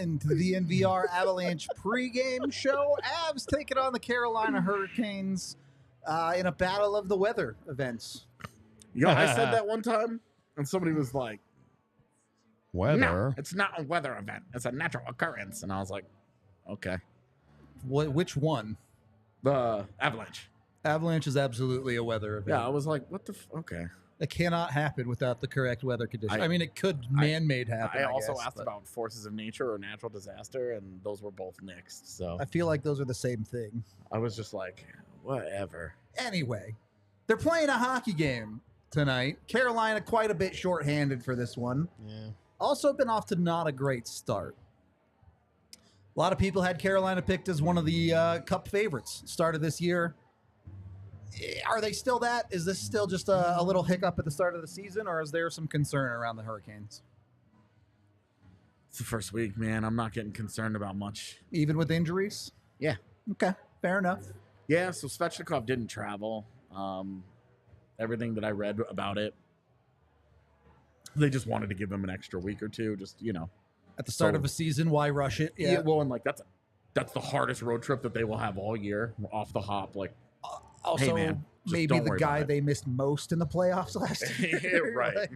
in to the DNVR Avalanche pregame show. Avs taking on the Carolina Hurricanes in a battle of the weather events. Yo, I said that one time, and somebody was like, Weather? No, it's not a weather event. It's a natural occurrence. And I was like, okay. Which one? The Avalanche. Avalanche is absolutely a weather event. Yeah, I was like, what the okay. It cannot happen without the correct weather conditions. I mean, it could man-made happen. I also guess, asked about forces of nature or natural disaster, and those were both nixed. So I feel like those are the same thing. I was just like, whatever. Anyway, they're playing a hockey game tonight. Carolina quite a bit shorthanded for this one. Yeah. Also been off to not a great start. A lot of people had Carolina picked as one of the Cup favorites start of this year. Are they still that? Is this still just a little hiccup at the start of the season, or is there some concern around the Hurricanes? It's the first week, man. I'm not getting concerned about much. Even with injuries? Yeah. Okay, fair enough. Yeah, so Svechnikov didn't travel. Everything that I read about it, they just wanted to give him an extra week or two, just, At the start of a season, why rush it? Yeah, well, and like that's the hardest road trip that they will have all year, off the hop. Like, Also, hey, man, maybe the guy they missed most in the playoffs last year. Yeah, right.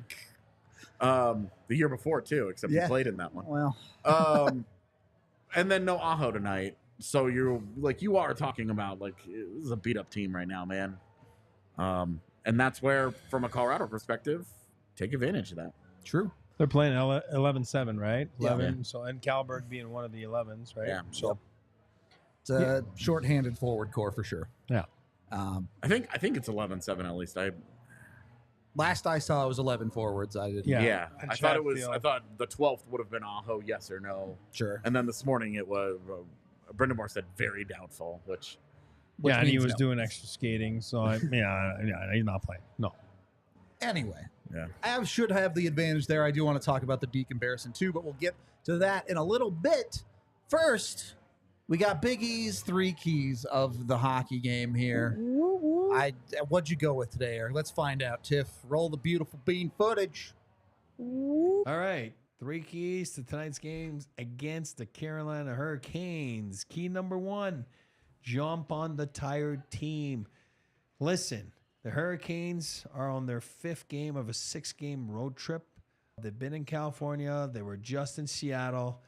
The year before too, except he played in that one. Well, and then no Aho tonight. So you are talking about like this is a beat up team right now, man. And that's where, from a Colorado perspective, take advantage of that. True. They're playing 11-7, right? 11. Yeah. So, and Kalberg being one of the 11s, right? Yeah. So It's a shorthanded forward core for sure. Yeah. I think it's 11-7 at least. Last I saw, it was 11 forwards. I didn't. Yeah. I thought it was. I thought the 12th would have been Aho, yes or no. Sure. And then this morning it was Brendan Moore said very doubtful, which yeah, and he means was no. doing extra skating. So he's not playing. No. Anyway, yeah. Avs should have the advantage there. I do want to talk about the D comparison too, but we'll get to that in a little bit. First, we got Big E's 3 keys of the hockey game here. What'd you go with today, Eric? Let's find out. Tiff, roll the beautiful bean footage. All right. 3 keys to tonight's games against the Carolina Hurricanes. Key number 1, jump on the tired team. Listen, the Hurricanes are on their 5th game of a 6-game road trip. They've been in California. They were just in Seattle.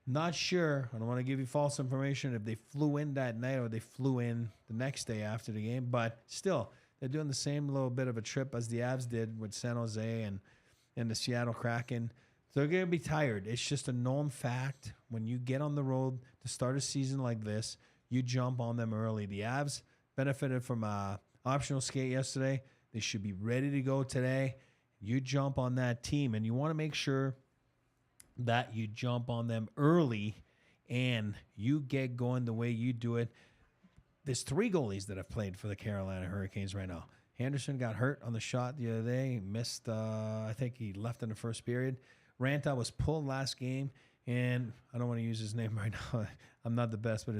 Not sure. I don't want to give you false information if they flew in that night or they flew in the next day after the game. But still, they're doing the same little bit of a trip as the Avs did with San Jose and the Seattle Kraken. They're going to be tired. It's just a known fact. When you get on the road to start a season like this, you jump on them early. The Avs benefited from a optional skate yesterday. They should be ready to go today. You jump on that team, and you want to make sure that you jump on them early and you get going the way you do it. There's 3 goalies that have played for the Carolina Hurricanes right now. Henderson got hurt on the shot the other day. He missed, I think he left in the first period. Ranta was pulled last game, and I don't want to use his name right now. I'm not the best, but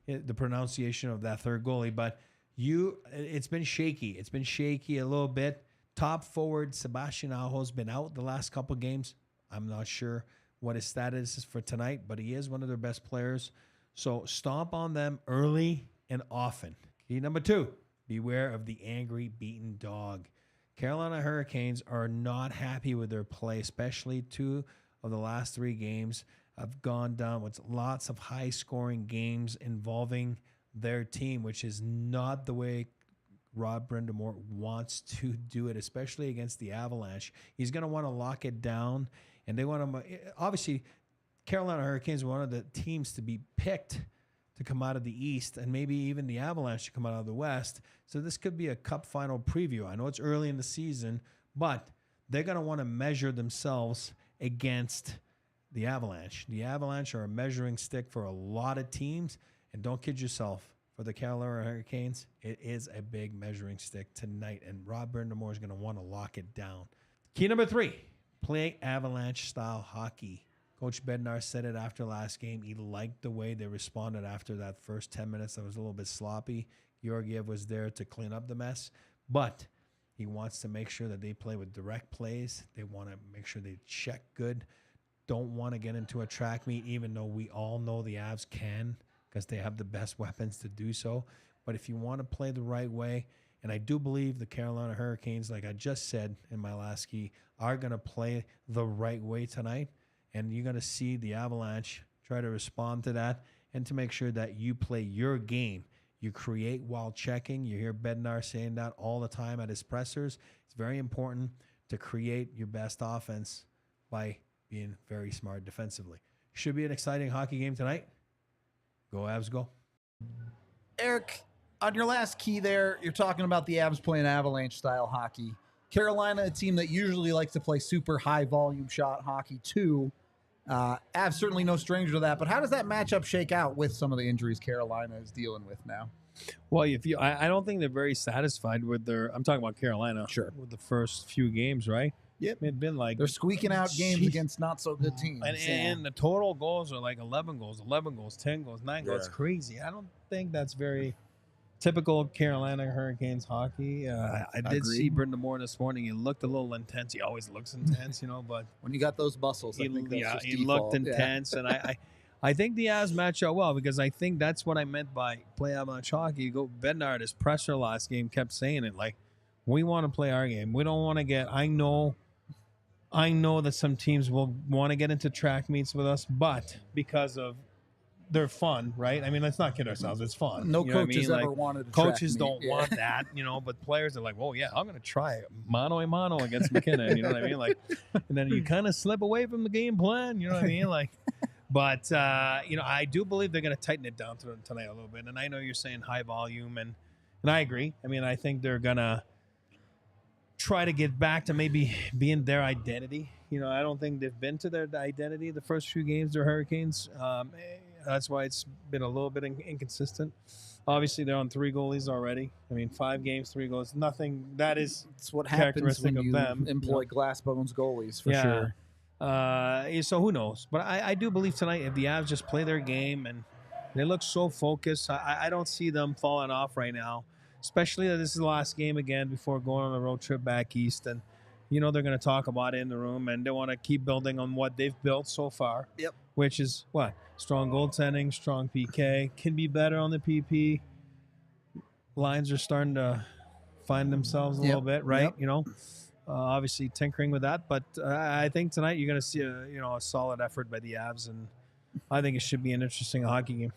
the pronunciation of that third goalie. But it's been shaky. It's been shaky a little bit. Top forward Sebastian Aho's been out the last couple games. I'm not sure what his status is for tonight, but he is one of their best players. So stomp on them early and often. Key number 2, beware of the angry, beaten dog. Carolina Hurricanes are not happy with their play, especially 2 of the last 3 games have gone down with lots of high-scoring games involving their team, which is not the way Rob Brind'Amour wants to do it, especially against the Avalanche. He's going to want to lock it down, and they want to obviously Carolina Hurricanes are one of the teams to be picked to come out of the East, and maybe even the Avalanche to come out of the West. So this could be a Cup final preview. I know it's early in the season, but they're going to want to measure themselves against the Avalanche. The Avalanche are a measuring stick for a lot of teams, and don't kid yourself. For the Carolina Hurricanes, it is a big measuring stick tonight, and Rob Brind'Amour is going to want to lock it down. Key number 3, play Avalanche-style hockey. Coach Bednar said it after last game. He liked the way they responded after that first 10 minutes that was a little bit sloppy. Georgiev was there to clean up the mess, but he wants to make sure that they play with direct plays. They want to make sure they check good. don't want to get into a track meet, even though we all know the Avs can because they have the best weapons to do so. But if you want to play the right way, and I do believe the Carolina Hurricanes, like I just said in my last key, are going to play the right way tonight. And you're going to see the Avalanche try to respond to that and to make sure that you play your game. You create while checking. You hear Bednar saying that all the time at his pressers. It's very important to create your best offense by being very smart defensively. Should be an exciting hockey game tonight. Go Avs, go. Eric, on your last key there, you're talking about the Avs playing Avalanche-style hockey. Carolina, a team that usually likes to play super high-volume shot hockey, too. Avs certainly no stranger to that, but how does that matchup shake out with some of the injuries Carolina is dealing with now? Well, I don't think they're very satisfied with I'm talking about Carolina. Sure. With the first few games, right? Yep. It's been like They're squeaking out games against not-so-good teams. And the total goals are like 11 goals, 10 goals, 9 goals. It's crazy. I don't think that's very typical Carolina Hurricanes hockey. I did see Brendan Moore this morning. He looked a little intense. He always looks intense, but when you got those muscles, I think that's just he default. looked intense. And I think the Avs match up well because I think that's what I meant by play Avalanche hockey. Bednar, his presser last game, kept saying it like, we want to play our game. We don't want to get. I know that some teams will want to get into track meets with us, but because of they're fun, right? I mean, let's not kid ourselves. It's fun. No coaches ever wanted a coaches track don't meet. want that, but players are like, well, yeah, I'm going to try it. Mano a mano against McKinnon. You know what I mean? Like, and then you kind of slip away from the game plan. You know what I mean? Like, but, I do believe they're going to tighten it down tonight a little bit. And I know you're saying high volume, and I agree. I mean, I think they're going to try to get back to maybe being their identity. I don't think they've been to their identity the first few games, they're Hurricanes. That's why it's been a little bit inconsistent. Obviously, they're on 3 goalies already. I mean, 5 games, 3 goals. Nothing that is what happens when you them, employ glass bones goalies for sure. So who knows? But I do believe tonight if the Avs just play their game and they look so focused, I don't see them falling off right now. Especially that this is the last game again before going on a road trip back east. And, they're going to talk about it in the room, and they want to keep building on what they've built so far. Yep. Which is what? Strong goaltending, strong PK. Can be better on the PP. Lines are starting to find themselves a little bit, right? Yep. Obviously tinkering with that. But I think tonight you're going to see a solid effort by the Avs, and I think it should be an interesting hockey game.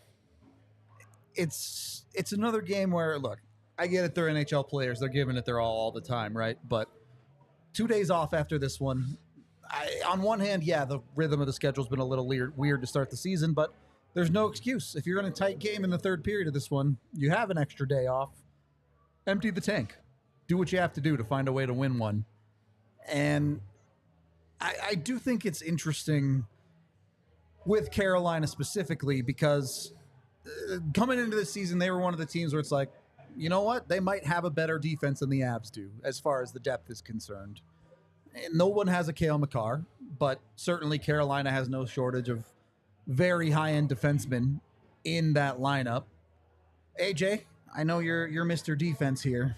It's another game where, look, I get it. They're NHL players. They're giving it their all the time, right? But 2 days off after this one, on one hand, the rhythm of the schedule has been a little weird to start the season, but there's no excuse. If you're in a tight game in the third period of this one, you have an extra day off. Empty the tank. Do what you have to do to find a way to win one. And I do think it's interesting with Carolina specifically because coming into this season, they were one of the teams where it's like, you know what? They might have a better defense than the Avs do as far as the depth is concerned. And no one has a Cale Makar, but certainly Carolina has no shortage of very high-end defensemen in that lineup. AJ, I know you're Mr. Defense here.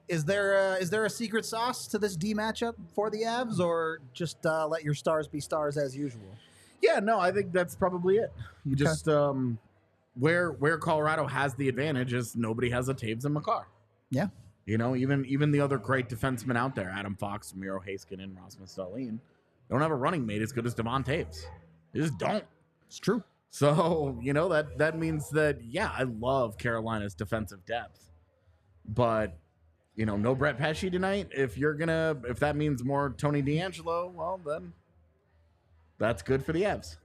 Is there a secret sauce to this D matchup for the Avs, or just let your stars be stars as usual? Yeah, no, I think that's probably it. You just where Colorado has the advantage is nobody has a Taves and Makar. Yeah. Even the other great defensemen out there, Adam Fox, Miro Heiskanen, Rasmus Dahlin, don't have a running mate as good as Devon Taves. They just don't. It's true. So, that means that, I love Carolina's defensive depth. But, no Brett Pesce tonight. If that means more Tony DeAngelo, well, then that's good for the Avs.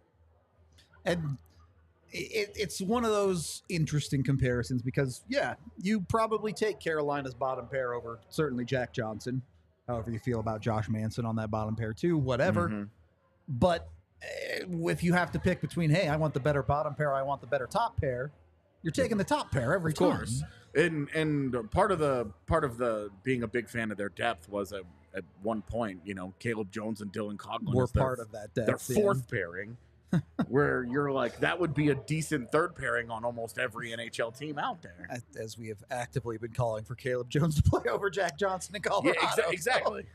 And it's one of those interesting comparisons because, you probably take Carolina's bottom pair over certainly Jack Johnson. However you feel about Josh Manson on that bottom pair too, whatever. Mm-hmm. But if you have to pick between, hey, I want the better bottom pair, I want the better top pair, you're taking the top pair every time. Of course. And part of the being a big fan of their depth was at one point, Caleb Jones and Dylan Coghlan were part of that depth. Their fourth pairing. Where you're like, that would be a decent third pairing on almost every NHL team out there. As we have actively been calling for Caleb Jones to play over Jack Johnson in Colorado. Yeah, exactly.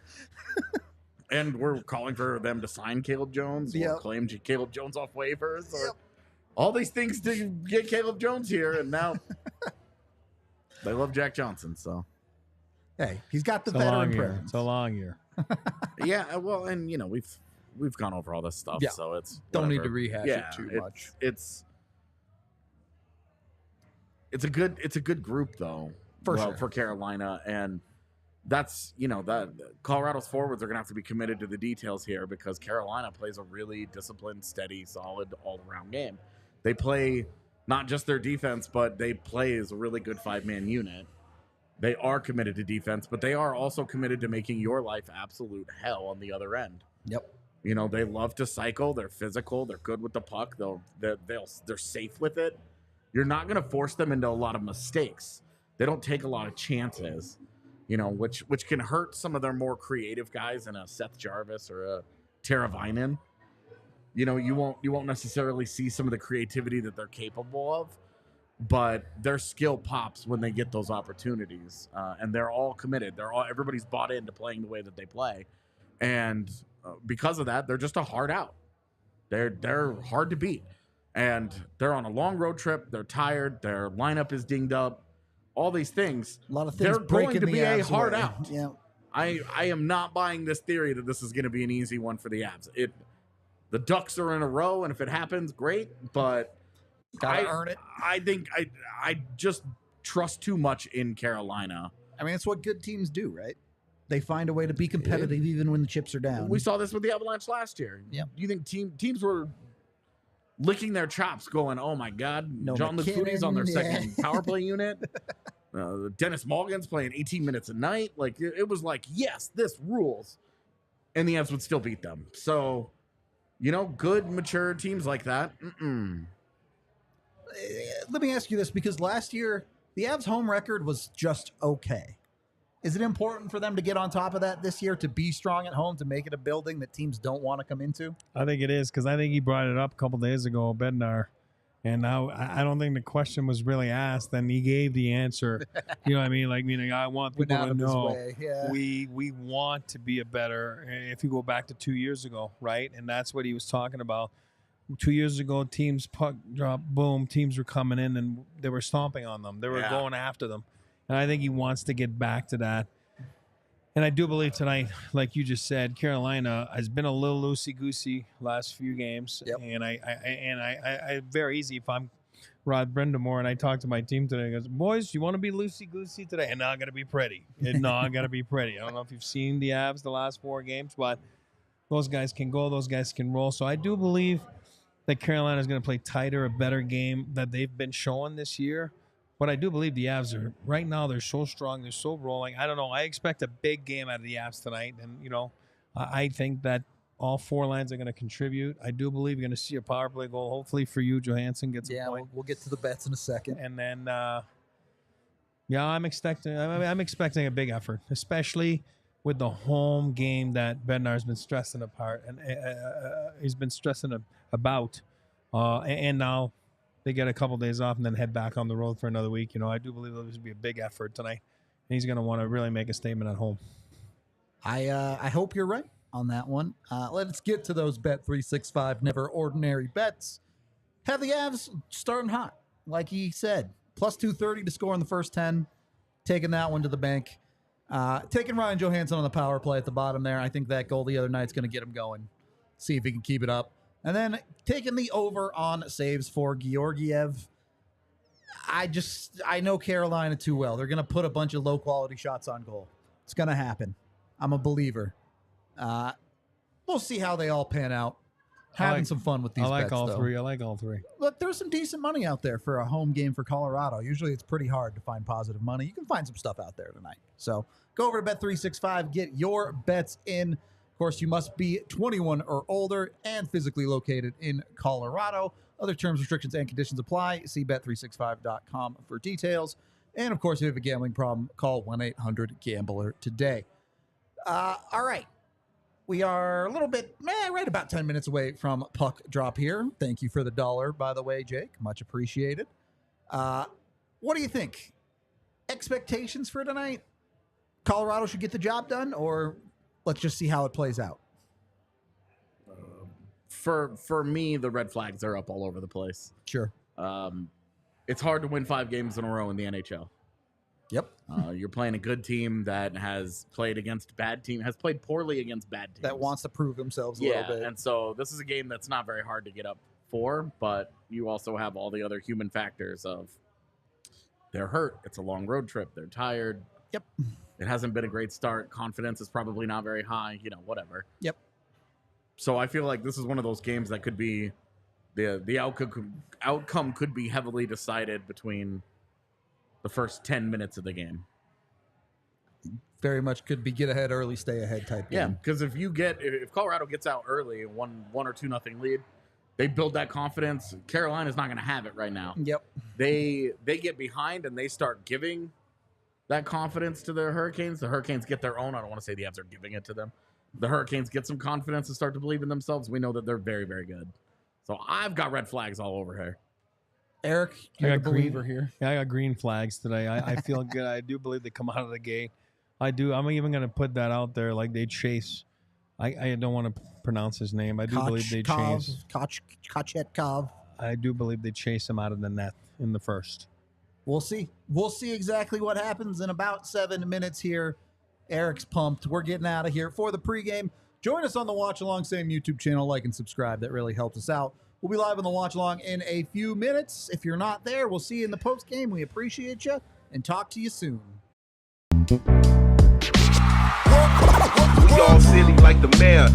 And we're calling for them to sign Caleb Jones or Yep. claim Caleb Jones off waivers. Or all these things to get Caleb Jones here, and now they love Jack Johnson. So, Hey, he's got the It's a long veteran year. presence. It's a long year. yeah, well, and we've gone over all this stuff, Yeah. so it's Don't need to whatever. rehash Yeah, it too much. It's a good group though For sure. for Carolina, and that's that Colorado's forwards are gonna have to be committed to the details here because Carolina plays a really disciplined, steady, solid all around game. They play not just their defense, but they play as a really good 5-man unit. They are committed to defense, but they are also committed to making your life absolute hell on the other end. Yep. They love to cycle. They're physical. They're good with the puck. They're safe with it. You're not going to force them into a lot of mistakes. They don't take a lot of chances, which can hurt some of their more creative guys in a Seth Jarvis or a Teravainen. You won't necessarily see some of the creativity that they're capable of, but their skill pops when they get those opportunities, and they're all committed. Everybody's bought into playing the way that they play, and because of that, they're just a hard out. They're hard to beat, and they're on a long road trip. They're tired. Their lineup is dinged up. All these things. A lot of things They're going breaking to the be a Avs hard away. out. Yeah. I am not buying this theory that this is going to be an easy one for the Avs. The Ducks are in a row, and if it happens, great. But Gotta earn it. I think I just trust too much in Carolina. I mean, it's what good teams do, right? They find a way to be competitive even when the chips are down. We saw this with the Avalanche last year. Yeah. Do you think teams were licking their chops going, oh, my God, No John McKinnon, Lufudi's on their yeah. second power play unit. Dennis Mulligan's playing 18 minutes a night. Like, it was like, yes, this rules. And the Avs would still beat them. So, good, mature teams like that. Let me ask you this, because last year, the Avs' home record was just okay. Is it important for them to get on top of that this year, to be strong at home, to make it a building that teams don't want to come into? I think it is because I think he brought it up a couple days ago, Bednar. And now I don't think the question was really asked, and he gave the answer. You know what I mean? Like, meaning I want people to know we want to be a better. If you go back to 2 years ago, right? And that's what he was talking about. 2 years ago, teams puck drop, boom, teams were coming in and they were stomping on them. They were going after them. And I think he wants to get back to that. And I do believe tonight, like you just said, Carolina has been a little loosey-goosey last few games. Yep. And I very easy if I'm Rod Brindamore and I talk to my team today. He goes, boys, you want to be loosey-goosey today? And not going to be pretty. And not going to be pretty. I don't know if you've seen the Avs the last 4 games, but those guys can go. Those guys can roll. So I do believe that Carolina is going to play tighter, a better game that they've been showing this year. But I do believe the Avs are, right now, they're so strong. They're so rolling. I don't know. I expect a big game out of the Avs tonight. And, I think that all 4 lines are going to contribute. I do believe you're going to see a power play goal. Hopefully for you, Johansson gets a point. We'll get to the bets in a second. And then, I'm expecting a big effort, especially with the home game that Bednar's been stressing apart. And he's been stressing about. And now they get a couple days off and then head back on the road for another week. I do believe there's going to be a big effort tonight. And he's going to want to really make a statement at home. I hope you're right on that one. Let's get to those Bet365 Never Ordinary bets. Have the Avs starting hot, like he said. Plus 230 to score in the first 10. Taking that one to the bank. Taking Ryan Johansson on the power play at the bottom there. I think that goal the other night's going to get him going. See if he can keep it up. And then taking the over on saves for Georgiev. I know Carolina too well. They're going to put a bunch of low-quality shots on goal. It's going to happen. I'm a believer. We'll see how they all pan out. Having some fun with these bets, I like all though. 3. I like all 3. Look, there's some decent money out there for a home game for Colorado. Usually it's pretty hard to find positive money. You can find some stuff out there tonight. So go over to Bet365, get your bets in. Of course, you must be 21 or older and physically located in Colorado. Other terms, restrictions, and conditions apply. See bet365.com for details. And, of course, if you have a gambling problem, call 1-800-GAMBLER today. All right. We are a little bit, right about 10 minutes away from puck drop here. Thank you for the $1, by the way, Jake. Much appreciated. What do you think? Expectations for tonight? Colorado should get the job done, or let's just see how it plays out. For me, the red flags are up all over the place. Sure. It's hard to win 5 games in a row in the NHL. Yep. You're playing a good team that has played against bad team, has played poorly against bad teams. That wants to prove themselves a little bit. And so this is a game that's not very hard to get up for, but you also have all the other human factors of they're hurt. It's a long road trip. They're tired. Yep. It hasn't been a great start. Confidence is probably not very high, whatever. Yep. So I feel like this is one of those games that could be the outcome could be heavily decided between the first 10 minutes of the game. Very much could be get ahead early, stay ahead type game. Yeah, because if Colorado gets out early, one or 2-0 lead, they build that confidence. Carolina's not going to have it right now. Yep. They get behind and they start giving that confidence to the Hurricanes. The Hurricanes get their own. I don't want to say the Avs are giving it to them. The Hurricanes get some confidence and start to believe in themselves. We know that they're very, very good. So I've got red flags all over here. Eric, you're the believer here. Yeah, I got green flags today. I feel good. I do believe they come out of the gate. I do. I'm even going to put that out there. Like they chase. I don't want to pronounce his name. I do believe they chase. Kochetkov. I do believe they chase him out of the net in the first. We'll see. We'll see exactly what happens in about 7 minutes here. Eric's pumped. We're getting out of here for the pregame. Join us on the Watch Along, same YouTube channel. Like and subscribe. That really helps us out. We'll be live on the Watch Along in a few minutes. If you're not there, we'll see you in the postgame. We appreciate you and talk to you soon. We all silly like the mayor.